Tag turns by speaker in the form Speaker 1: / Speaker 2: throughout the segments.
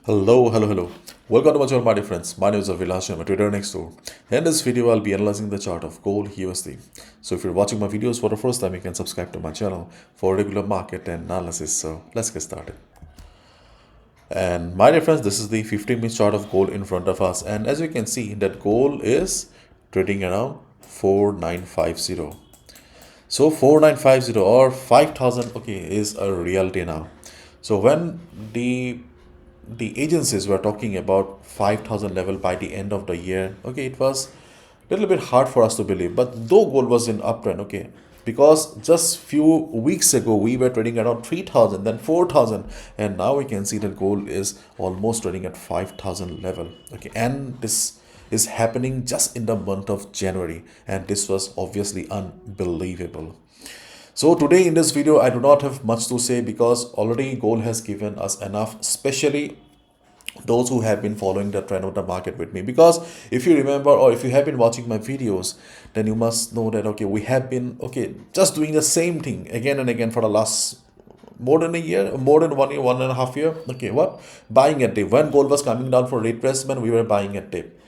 Speaker 1: Hello. Welcome to my channel, my dear friends. My name is Avilash. I'm a trader next door. In this video, I'll be analyzing the chart of gold USD. So if you're watching my videos for the first time, you can subscribe to my channel for regular market and analysis. So let's get started. And my dear friends, this is the 15-minute chart of gold in front of us. And as you can see, that gold is trading around 4950. So 4950 or 5000, okay, is a reality now. So when the agencies were talking about 5000 level by the end of the year, okay, it was a little bit hard for us to believe, but though gold was in uptrend, okay, because just few weeks ago we were trading around 3000, then 4000, and now we can see that gold is almost trading at 5000 level, okay, and this is happening just in the month of January, and this was obviously unbelievable. So today in this video, I do not have much to say because already gold has given us enough, especially those who have been following the trend of the market with me. Because if you remember, or if you have been watching my videos, then you must know that, okay, we have been, okay, just doing the same thing again and again for the last more than a year, more than 1 year, 1.5 years. Okay, what? Buying at dip. When gold was coming down for retracement, we were buying at dip,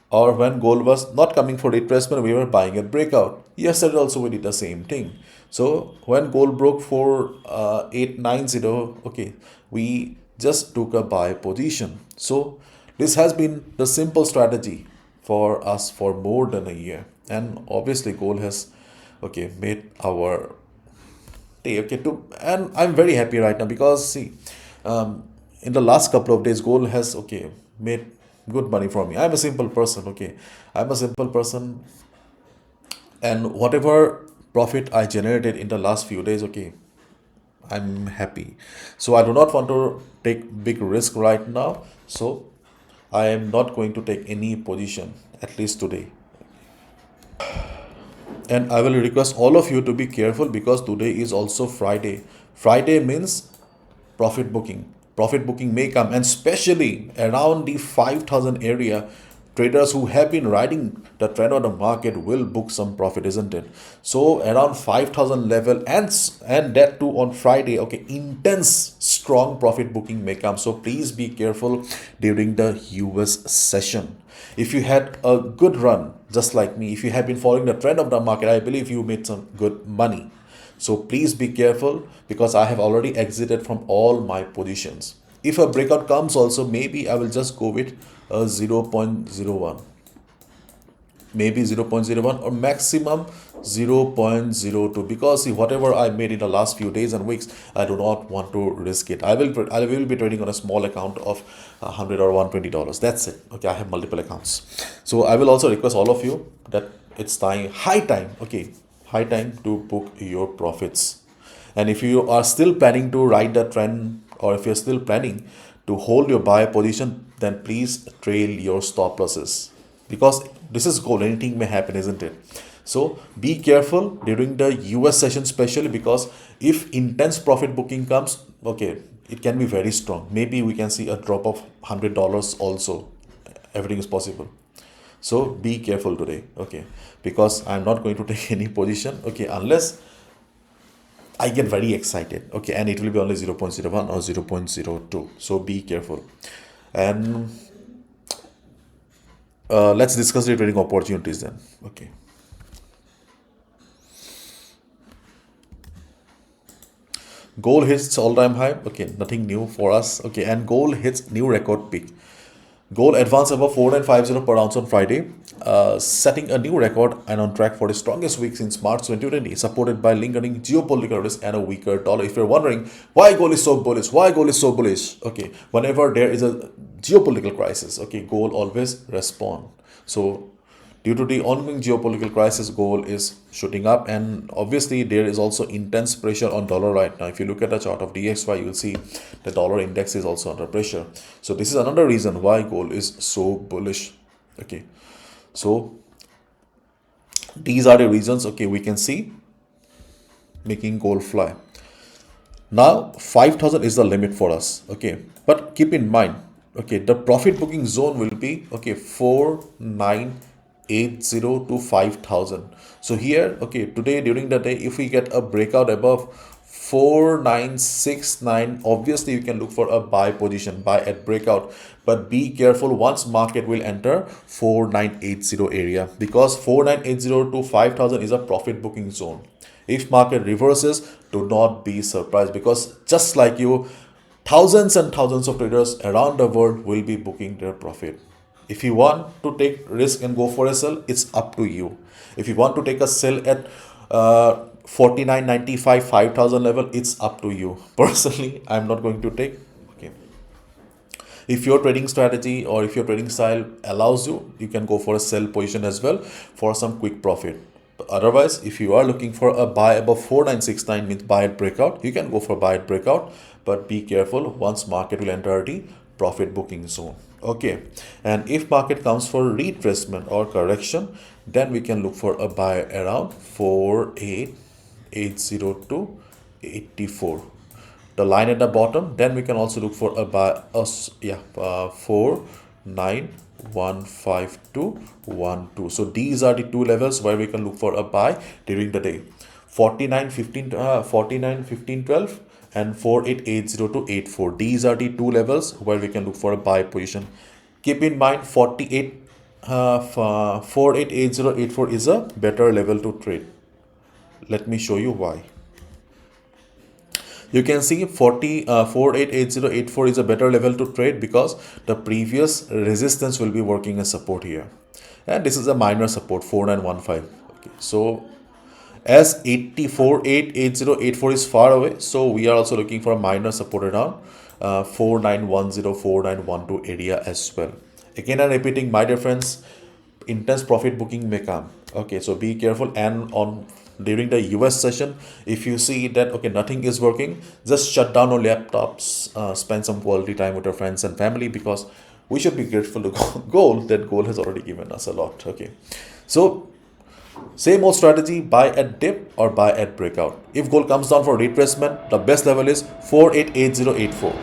Speaker 1: or when gold was not coming for retracement, we were buying at breakout. Yesterday also we did the same thing. So when gold broke for 890, okay, we just took a buy position. So this has been the simple strategy for us for more than a year, and obviously gold has, okay, made our day, okay, to, and I'm very happy right now because see, in the last couple of days gold has, okay, made good money for me. I'm a simple person, okay, I'm a simple person, and whatever profit I generated in the last few days, okay, I'm happy. So I do not want to take big risk right now, so I am not going to take any position, at least today. And I will request all of you to be careful because today is also Friday. Friday means profit booking. Profit booking may come, and especially around the 5000 area, traders who have been riding the trend of the market will book some profit, isn't it? So around 5000 level, and that too on Friday, okay, intense strong profit booking may come. So please be careful during the US session. If you had a good run, just like me, if you have been following the trend of the market, I believe you made some good money. So please be careful because I have already exited from all my positions. If a breakout comes also, maybe I will just go with a 0.01, maybe 0.01 or maximum 0.02, because see, whatever I made in the last few days and weeks, I do not want to risk it. I will be trading on a small account of 100 or $120. That's it. Okay, I have multiple accounts. So I will also request all of you that it's time, high time, okay, high time to book your profits. And if you are still planning to ride the trend, or if you're still planning to hold your buy position, then please trail your stop losses, because this is gold, anything may happen, isn't it? So be careful during the US session, especially because if intense profit booking comes, okay, it can be very strong. Maybe we can see a drop of $100 also. Everything is possible. So be careful today, okay, because I'm not going to take any position, okay, unless I get very excited, okay, and it will be only 0.01 or 0.02. So be careful. And let's discuss the trading opportunities then. Okay. Gold hits all-time high. Okay, nothing new for us. Okay, and gold hits new record peak. Gold advanced above 4950 per ounce on Friday, setting a new record and on track for the strongest week since March 2020, supported by lingering geopolitical risk and a weaker dollar. If you're wondering why gold is so bullish, okay, whenever there is a geopolitical crisis, okay, gold always respond. So due to the ongoing geopolitical crisis, gold is shooting up, and obviously there is also intense pressure on dollar right now. If you look at the chart of DXY, you will see the dollar index is also under pressure. So this is another reason why gold is so bullish. Okay, so these are the reasons, okay, we can see making gold fly. Now 5000 is the limit for us, okay, but keep in mind, okay, the profit booking zone will be, okay, 4980 to 5000. So here, okay, today during the day, if we get a breakout above 4969. Obviously you can look for a buy position, buy at breakout, but be careful once market will enter 4980 area, because 4980 to 5000 is a profit booking zone. If market reverses, do not be surprised, because just like you, thousands and thousands of traders around the world will be booking their profit. If you want to take risk and go for a sell, it's up to you. If you want to take a sell at 49.95 5000 level, it's up to you. Personally, I'm not going to take. Okay, if your trading strategy or if your trading style allows you, you can go for a sell position as well for some quick profit. But otherwise, if you are looking for a buy above 4969, means buy at breakout, you can go for buy at breakout, but be careful once market will enter the profit booking zone. Okay, and if market comes for retracement or correction, then we can look for a buy around 4880 to 84, the line at the bottom. Then we can also look for a buy 4915212. So these are the two levels where we can look for a buy during the day: 49.15 and 4880 to 84. These are the two levels where we can look for a buy position. Keep in mind 488084 is a better level to trade. Let me show you why. You can see 488084 is a better level to trade because the previous resistance will be working as support here, and this is a minor support 4915. Okay, so as 488084 is far away, so we are also looking for a minor support around 4910 4912 area as well. Again, I'm repeating, my dear friends, intense profit booking may come. Okay, so be careful. And on during the US session, if you see that okay, nothing is working, just shut down your laptops, spend some quality time with your friends and family, because we should be grateful to gold. That gold has already given us a lot. Okay, so same old strategy: buy at dip or buy at breakout. If gold comes down for retracement, the best level is 488084.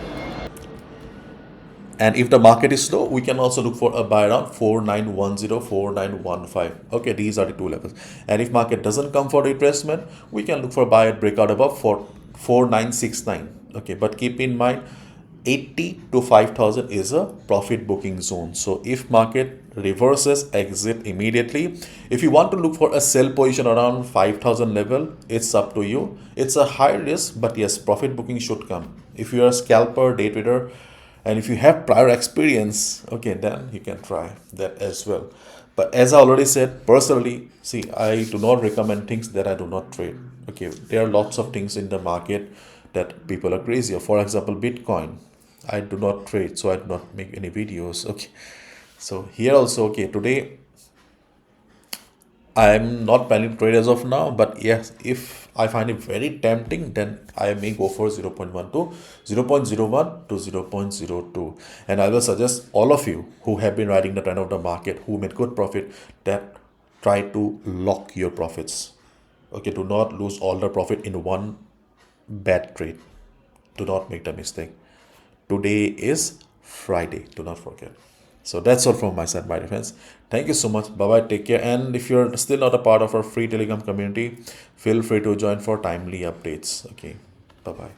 Speaker 1: And if the market is slow, we can also look for a buy around 4910 4915. Okay, these are the two levels. And if market doesn't come for retracement, we can look for a buy at breakout above 4969. Okay, but keep in mind 80 to 5000 is a profit booking zone. So if market reverses, exit immediately. If you want to look for a sell position around 5000 level, it's up to you. It's a high risk, but yes, profit booking should come. If you are a scalper, day trader, and if you have prior experience, okay, then you can try that as well. But as I already said, personally, see, I do not recommend things that I do not trade. Okay, there are lots of things in the market that people are crazy of. For example, Bitcoin, I do not trade, so I do not make any videos. Okay, so here also, okay, today I'm not planning to trade as of now, but yes, if I find it very tempting, then I may go for 0.1 to 0.01 to 0.02. And I will suggest all of you who have been riding the trend of the market, who made good profit, that try to lock your profits. Okay, do not lose all the profit in one bad trade. Do not make the mistake. Today is Friday, do not forget. So that's all from my side, my friends. Thank you so much. Bye bye. Take care. And if you're still not a part of our free Telegram community, feel free to join for timely updates. Okay. Bye bye.